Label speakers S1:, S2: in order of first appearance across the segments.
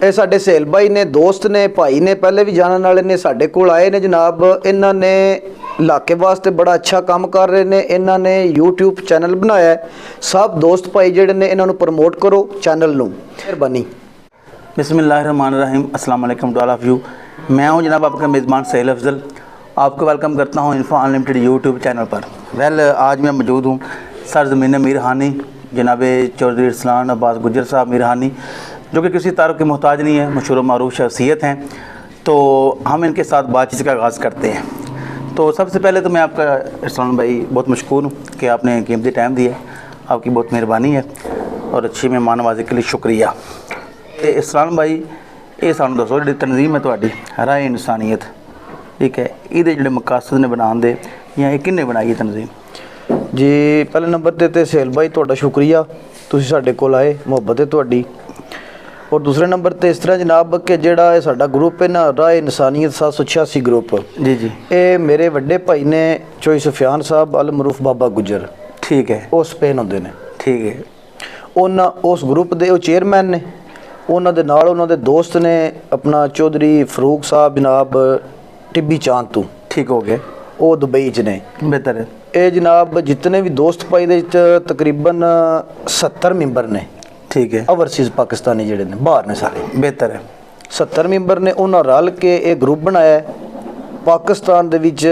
S1: ਇਹ ਸਾਡੇ ਸਹੇਲ ਭਾਈ ਨੇ, ਦੋਸਤ ਨੇ, ਭਾਈ ਨੇ, ਪਹਿਲੇ ਵੀ ਜਾਣਨ ਵਾਲੇ ਨੇ, ਸਾਡੇ ਕੋਲ ਆਏ ਨੇ ਜਨਾਬ। ਇਹਨਾਂ ਨੇ ਇਲਾਕੇ ਵਾਸਤੇ बड़ा अच्छा काम कर रहे हैं। इन्होंने यूट्यूब चैनल बनाया है। सब दोस्त भाई जेडे ने इन्हों प्रमोट करो चैनल नूं, मेहरबानी।
S2: बिस्मिल्लाहिर्रहमानिर्रहीम, अस्सलाम वालेकुम टू ऑल ऑफ यू। मैं हूं जनाब आपका मेज़बान सहेल अफजल, आपको वेलकम करता हूं इन्फो अनलिमिटेड यूट्यूब चैनल पर। आज मैं मौजूद हूं सरज़मीन मीरहानी, जनाब चौधरी इरसलान अब्बास गुज्जर साहब मीरहानी, जो कि किसी तारुफ के मोहताज नहीं है, मशहूर मरूफ शख्सियत हैं। तो हम इनके साथ बातचीत का आगाज़ करते हैं। तो सबसे पहले तो मैं आपका इरसलान भाई बहुत मशकूर हूँ कि आपने कीमती टाइम दिया, आपकी बहुत मेहरबानी है और अच्छी मेहमान नवाजी के लिए शुक्रिया। इरसलान भाई ये सानू दसो जी तनजीम है तुहाडी राय इंसानियत, ठीक है, ये जोड़े मकासद ने बनाने दे या ये किन्ने बनाई है तनजीम?
S1: जी पहले नंबर ते सहेल भाई तुहाडा शुक्रिया, तुसीं साडे कोल आए, मुहब्बत है तुहाडी। और दूसरे नंबर ते इस तरह जनाब कि जिहड़ा ये साडा ग्रुप है ना, राय इंसानियत 786 ग्रुप जी जी, ये मेरे वड्डे भाई ने चौधरी सुफियान साहब अल मरूफ बाबा गुज्जर, ठीक है, वो स्पेन होंदे ने, ठीक है। उन्हां उस ग्रुप दे वो चेयरमैन ने, उन्हां दे नाल उन्हां दे दोस्त ने अपना चौधरी फरूक साहब जनाब टिब्बी चांद तो, ठीक हो गए, वो दुबई च ने। बेहतर है। ये जनाब जितने भी दोस्त भाई दे तकरीबन 70 मैंबर ने, ठीक है, ओवरसीज़ पाकिस्तानी जेडे ने बाहर ने सारे। बेहतर है। 70 मैंबर ने उन्होंने रल के एक ग्रुप बनाया पाकिस्तान दे विच।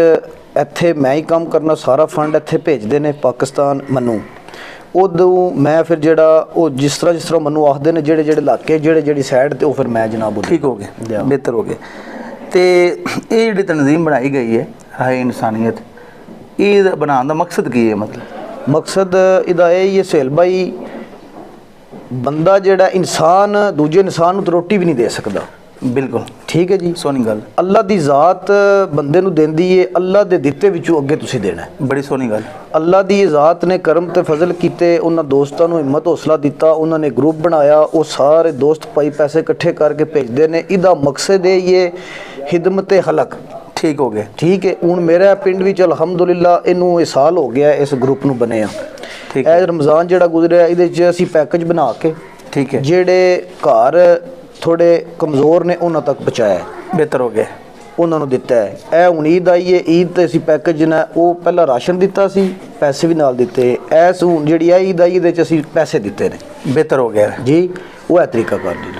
S1: इत्थे मैं ही काम करना, सारा फंड इत्थे भेजते हैं पाकिस्तान मनु। उदों मैं फिर जेड़ा वो जिस तरह मनु आखते हैं जेड़े जेड़े इलाके जेड़े जेड़ी साइड ते, वो फिर मैं जनाब ठीक हो गए, बेहतर हो गए। तो ये जी तनजीम बनाई गई है राय इंसानियत, ये बनाने का मकसद की है? मतलब मकसद इहदा यही है सहेल भाई, बंदा जेड़ा इंसान दूजे इंसान नूं रोटी भी नहीं दे सकता। बिल्कुल ठीक है जी, सोहनी गल। अल्लाह दी ज़ात बंदे नूं देंदी है, अल्लाह दे दिते विचों अगे तुसीं देना है। बड़ी सोहनी गल। अल्लाह दी ज़ात ने करम ते फजल कीते, उन्हां दोस्तां नूं हिम्मत हौसला दिता, उन्होंने ग्रुप बनाया, वो सारे दोस्त भाई पैसे इकट्ठे करके भेजते हैं। इहदा मकसद है ये खिदमत हलक, ठीक हो गए, ठीक है। हुण मेरा पिंड विच अलहमदुलिल्लाह इनू ये साल हो गया इस ग्रुप नूं बने। ठीक है, रमज़ान जोड़ा गुजरिया ये असी पैकेज बना के, ठीक है, जेड़े घर थोड़े कमज़ोर ने उन्होंने तक पहुँचाया, बेहतर हो गया, उन्होंने दिता है। यह हुण ईद आई है, ईद ते असी पैकेज ने वो पहला राशन दिता सी, पैसे भी नाल दिते। ऐस हुण जिहड़ी ईद आई ये असी पैसे दिते ने, बेहतर हो गया जी। वो है तरीका कर दी,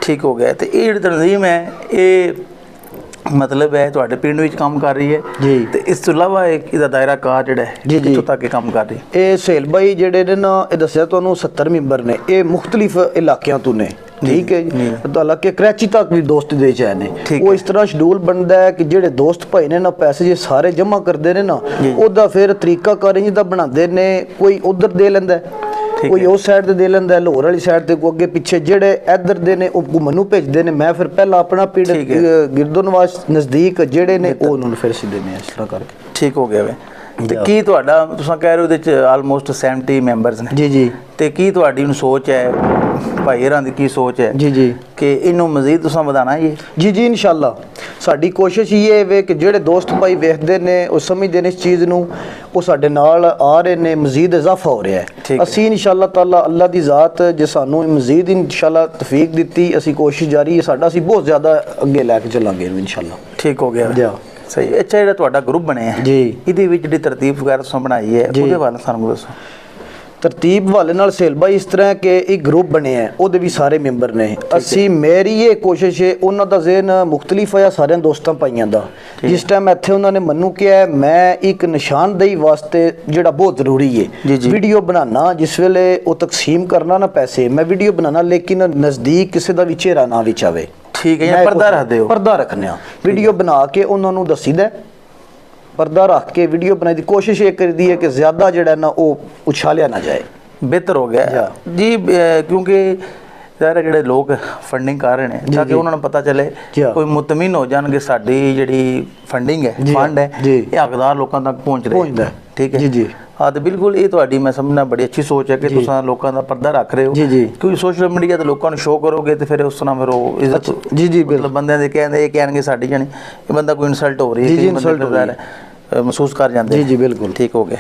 S1: ठीक हो गया। तो ये तनजीम है ये मतलब है तुहाडे पिंड विच काम कर रही है जी। तो इस तो इलावा एक इहदा दायरा कार जिहड़ा है जी जी तक काम कर रही है। ये सहेल भाई जिहड़े ने ना, ये दस्सिया तुहानूं 70 मैंबर ने, ये मुख्तलिफ इलाकियां तो ने, ठीक है जी। हालांकि कराची तक भी दोस्त दे चाहे ने, वो इस तरह शेड्यूल बनता है कि जेडे दोस्त भाई ने ना पैसे जे सारे जमा करते हैं ना, उहदा फिर तरीका कार जिहदा बनाते ने, कोई उधर दे लैंदा है, कोई उस साइड ते दे लैंदा है, लाहौर वाली साइड ते, कोई अगे पिछे जेडे इधर दे ने वो मनु भेजते हैं। मैं फिर पहला अपना पिंड गिरदो नवाज नज़दीक जेडे ने वो उन्होंने फिर सी देने इस तरह करके, ठीक हो गया वे। तो की तुहाडा तुसां कह रहे हो उहदे च आलमोस्ट 70 मैंबर्स ने जी जी, तो की तुहाडी हुण सोच है भाई हरां दी की सोच है जी जी कि इनू मजीद तुसां वधाना है? जी जी इंशाअल्लाह साडी कोशिश ये है कि जेडे दोस्त भाई वेखदे ने वो समझदे ने इस चीज़ नूं, वो साडे नाल आ रहे ने, मजीद इजाफा हो रहा है। असीं इंशाअल्लाह ताला अल्लाह दी ज़ात जे सानू मजीद इंशाअल्लाह तौफीक दित्ती, असीं कोशिश जारी है, साडा असीं बहुत ज़्यादा अगे लैके चलांगे इंशाअल्लाह। ठीक हो गया जी, सही। अच्छा जिहड़ा तुहाडा ग्रुप बने जी, इहदे विच जिहड़ी तरतीब वगैरह तुसां बनाई है उहदे बारे सानू दसो। तरतीब वाले नाल सहेल भाई इस तरह के एक ग्रुप बने हैं, उहदे भी सारे मैंबर ने। असी मेरी ये कोशिश है, उन्हों का ज़हन मुख्तलिफ है सारे दोस्तों भाइयों का। जिस टाइम इत्थे उन्होंने मनु किया है मैं एक निशानदेही वास्ते जिहड़ा बहुत जरूरी है जी जी, वीडियो बनाना, जिस वेले वो तकसीम करना ना पैसे, मैं वीडियो बनाना लेकिन नज़दीक किसी का भी चेहरा ना विच आवे, ठीक है, पर्दा रखते हो, पर्दा रखने वीडियो बना के उन्होंने दसीदा, पर्दा रख के वीडियो बनाई दी। कोशिश ये करी दी है कि ज़्यादा जड़ा ना वो उछालिया ना जाए, बेहतर हो गया जी। क्योंकि सारे ਜਿਹੜੇ लोग फंडिंग कर रहे हैं ताकि उन्होंने पता चले, कोई मुतमिन हो जाएंगे साडी ਜਿਹੜੀ फंडिंग है फंड है ये हकदार लोगों तक पहुँच रहा है, ठीक है जी जी। हाँ तो बिल्कुल ये थोड़ी मैं समझना बड़ी अच्छी सोच है कि तुम लोगों का पर्दा रख रहे हो जी जी, क्योंकि सोशल मीडिया तो लोगों शो करोगे तो फिर उस तरह फिर वो इज्जत जी जी मतलब बंदे कहते ये कहणगे साडी जानी ये बंदा कोई इंसल्ट हो रही है, इंसल्ट हो रहा है।
S2: ਮਹਿਸੂਸ ਕਰ ਜਾਂਦੇ
S1: ਜੀ ਜੀ ਬਿਲਕੁਲ
S2: ਠੀਕ ਹੋ ਗਏ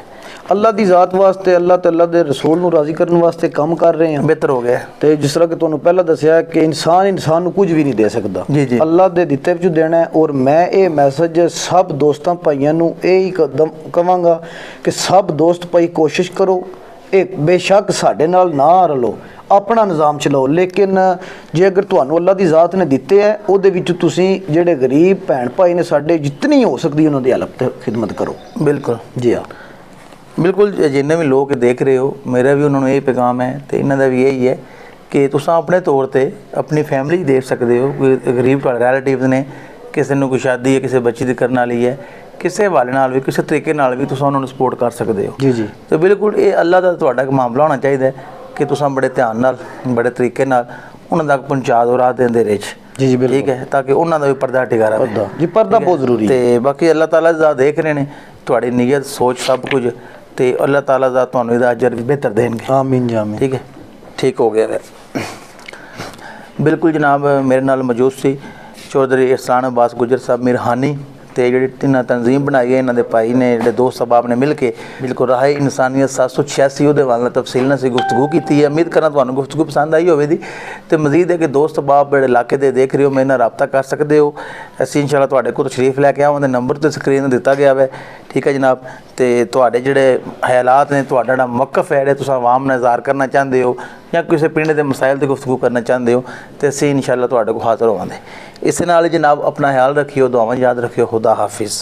S1: ਅੱਲਾ ਦੀ ਜ਼ਾਤ ਵਾਸਤੇ ਅੱਲਾ ਤੇ ਅੱਲਾ ਦੇ ਰਸੂਲ ਨੂੰ ਰਾਜ਼ੀ ਕਰਨ ਵਾਸਤੇ ਕੰਮ ਕਰ ਰਹੇ ਹਾਂ
S2: ਬਿਹਤਰ ਹੋ ਗਿਆ
S1: ਤੇ ਜਿਸ ਤਰ੍ਹਾਂ ਕਿ ਤੁਹਾਨੂੰ ਪਹਿਲਾਂ ਦੱਸਿਆ ਕਿ ਇਨਸਾਨ ਨੂੰ ਕੁਝ ਵੀ ਨਹੀਂ ਦੇ ਸਕਦਾ
S2: ਜੀ ਜੀ
S1: ਅੱਲਾ ਦੇ ਦਿੱਤੇ ਵਿੱਚ ਦੇਣਾ ਹੈ। ਔਰ ਮੈਂ ਇਹ ਮੈਸੇਜ ਸਭ ਦੋਸਤਾਂ ਭਾਈਆਂ ਨੂੰ ਇਹ ਹੀ ਕਵਾਂਗਾ ਕਿ ਸਭ ਦੋਸਤ ਭਾਈ ਕੋਸ਼ਿਸ਼ ਕਰੋ, ਇਹ ਬੇਸ਼ੱਕ ਸਾਡੇ ਨਾਲ ਨਾ ਰਲੋ, ਆਪਣਾ ਨਿਜ਼ਾਮ ਚਲਾਓ, ਲੇਕਿਨ ਜੇ ਅਗਰ ਤੁਹਾਨੂੰ ਅੱਲਾ ਦੀ ਜ਼ਾਤ ਨੇ ਦਿੱਤੇ ਹੈ ਉਹਦੇ ਵਿੱਚ ਤੁਸੀਂ ਜਿਹੜੇ ਗਰੀਬ ਭੈਣ ਭਾਈ ਨੇ ਸਾਡੇ ਜਿੰਨੀ ਹੋ ਸਕਦੀ ਉਹਨਾਂ ਦੀ ਹੈਲਪ ਤੇ ਖਿਦਮਤ ਕਰੋ।
S2: ਬਿਲਕੁਲ
S1: ਜੀ ਹਾਂ
S2: ਬਿਲਕੁਲ ਜਿੰਨੇ ਵੀ ਲੋਕ ਦੇਖ ਰਹੇ ਹੋ ਮੇਰਾ ਵੀ ਉਹਨਾਂ ਨੂੰ ਇਹ ਪੈਗਾਮ ਹੈ ਤੇ ਇਹਨਾਂ ਦਾ ਵੀ ਇਹੀ ਹੈ ਕਿ ਤੁਸੀਂ ਆਪਣੇ ਤੌਰ ਤੇ ਆਪਣੀ ਫੈਮਿਲੀ ਦੇਖ ਸਕਦੇ ਹੋ। ਕੋਈ ਗਰੀਬ ਤੁਹਾਡੇ ਰਿਲੇਟਿਵਸ ਨੇ, ਕਿਸੇ ਨੂੰ ਕੋਈ ਸ਼ਾਦੀ ਹੈ, ਕਿਸੇ ਬੱਚੀ ਦੀ ਕਰਨ ਵਾਲੀ ਹੈ, ਕਿਸੇ ਵਾਲੇ ਨਾਲ ਵੀ ਕਿਸੇ ਤਰੀਕੇ ਨਾਲ ਵੀ ਤੁਸੀਂ ਉਹਨਾਂ ਨੂੰ ਸਪੋਰਟ ਕਰ ਸਕਦੇ ਹੋ।
S1: ਜੀ ਜੀ
S2: ਤੇ ਬਿਲਕੁਲ ਇਹ ਅੱਲਾ ਦਾ ਤੁਹਾਡਾ ਇੱਕ ਮਾਮਲਾ ਹੋਣਾ ਚਾਹੀਦਾ ਹੈ ਕਿ ਤੁਸੀਂ ਬੜੇ ਧਿਆਨ ਨਾਲ ਬੜੇ ਤਰੀਕੇ ਨਾਲ ਉਹਨਾਂ ਤੱਕ ਪਹੁੰਚਾ ਦਿਓ ਰਾਹ ਦੇ ਵਿੱਚ।
S1: ਜੀ ਜੀ ਬਿਲਕੁਲ
S2: ਠੀਕ ਹੈ, ਤਾਂ ਕਿ ਉਹਨਾਂ ਦਾ ਵੀ ਪਰਦਾ ਟਿਕਾ ਰਹੇ।
S1: ਪਰਦਾ ਜੀ, ਪਰਦਾ ਬਹੁਤ ਜ਼ਰੂਰੀ ਹੈ।
S2: ਤੇ ਬਾਕੀ ਅੱਲਾਹ ਤਾਲਾ ਦਾ ਦੇਖ ਰਹੇ ਨੇ ਤੁਹਾਡੀ ਨੀਅਤ ਸੋਚ ਸਭ ਕੁਝ, ਤੇ ਅੱਲਾਹ ਤਾਲਾ ਦਾ ਤੁਹਾਨੂੰ ਇਹਦਾ ਅਜਰ ਵੀ ਬਿਹਤਰ ਦੇਣਗੇ।
S1: ਆਮੀਨ ਜੀ ਆਮੀਨ।
S2: ਠੀਕ ਹੈ, ਠੀਕ ਹੋ ਗਿਆ। ਬਿਲਕੁਲ ਜਨਾਬ ਮੇਰੇ ਨਾਲ ਮੌਜੂਦ ਸੀ ਚੌਧਰੀ ਇਹਸਾਨ ਅब्बास ਗੁੱਜਰ ਸਾਹਿਬ ਮਿਰਹਾਨੀ, ਤੇ ਜਿਹੜੀ ਇਹਨਾਂ ਤਨਜ਼ੀਮ ਬਣਾਈ ਹੈ ਇਹਨਾਂ ਦੇ ਭਾਈ ਨੇ, ਜਿਹੜੇ ਦੋਸਤ ਸਬਾਬ ਨੇ ਮਿਲ ਕੇ ਬਿਲਕੁਲ ਰਾਹ ਇਨਸਾਨੀਅਤ 786 ਉਹਦੇ ਵੱਲ ਤਫਸੀਲ ਨਾਲ ਅਸੀਂ ਗੁਫ਼ਤਗੂ ਕੀਤੀ ਹੈ। ਉਮੀਦ ਕਰਾਂ ਤੁਹਾਨੂੰ ਗੁਫ਼ਤਗੂ ਪਸੰਦ ਆਈ ਹੋਵੇਗੀ। ਤੇ ਮਜ਼ੀਦ ਹੈ ਕਿ ਦੋਸਤ ਸਬਾਬ ਜਿਹੜੇ ਇਲਾਕੇ ਦੇ ਦੇਖ ਰਹੇ ਹੋ ਮੇਰੇ ਨਾਲ ਰਾਬਤਾ ਕਰ ਸਕਦੇ ਹੋ। ਅਸੀਂ ਇੰਸ਼ਾਅੱਲਾ ਤੁਹਾਡੇ ਕੋਲ ਤਸ਼ਰੀਫ ਲੈ ਕੇ ਆਵਾਂਗੇ, ਨੰਬਰ ਤੇ ਸਕਰੀਨ 'ਤੇ ਦਿੱਤਾ ਗਿਆ ਹੈ। ਠੀਕ ਹੈ ਜਨਾਬ, ਤੇ ਤੁਹਾਡੇ ਜਿਹੜੇ ਹਾਲਾਤ ਨੇ, ਤੁਹਾਡਾ ਜਿਹੜਾ ਮੌਕਫ ਹੈ, ਜਿਹੜੇ ਤੁਸੀਂ ਆਵਾਮ ਨਾਲ ਇਜ਼ਹਾਰ ਕਰਨਾ ਚਾਹੁੰਦੇ ਹੋ ਜਾਂ ਕਿਸੇ ਪਿੰਡ ਦੇ ਮਸਾਇਲ 'ਤੇ ਗੁਫ਼ਤਗੂ ਕਰਨਾ ਚਾਹੁੰਦੇ ਹੋ, ਤੇ ਅਸੀਂ ਇੰਸ਼ਾਅੱਲਾ ਤੁਹਾਡੇ ਕੋਲ ਹਾਜ਼ਰ ਹੋਵਾਂਗੇ। ਇਸ ਨਾਲ ਜਨਾਬ ਆਪਣਾ ਖਿਆਲ ਰੱਖਿਓ, ਦੁਆਵਾਂ ਯਾਦ ਰੱਖਿਓ। ਖੁਦਾ ਹਾਫਿਜ਼।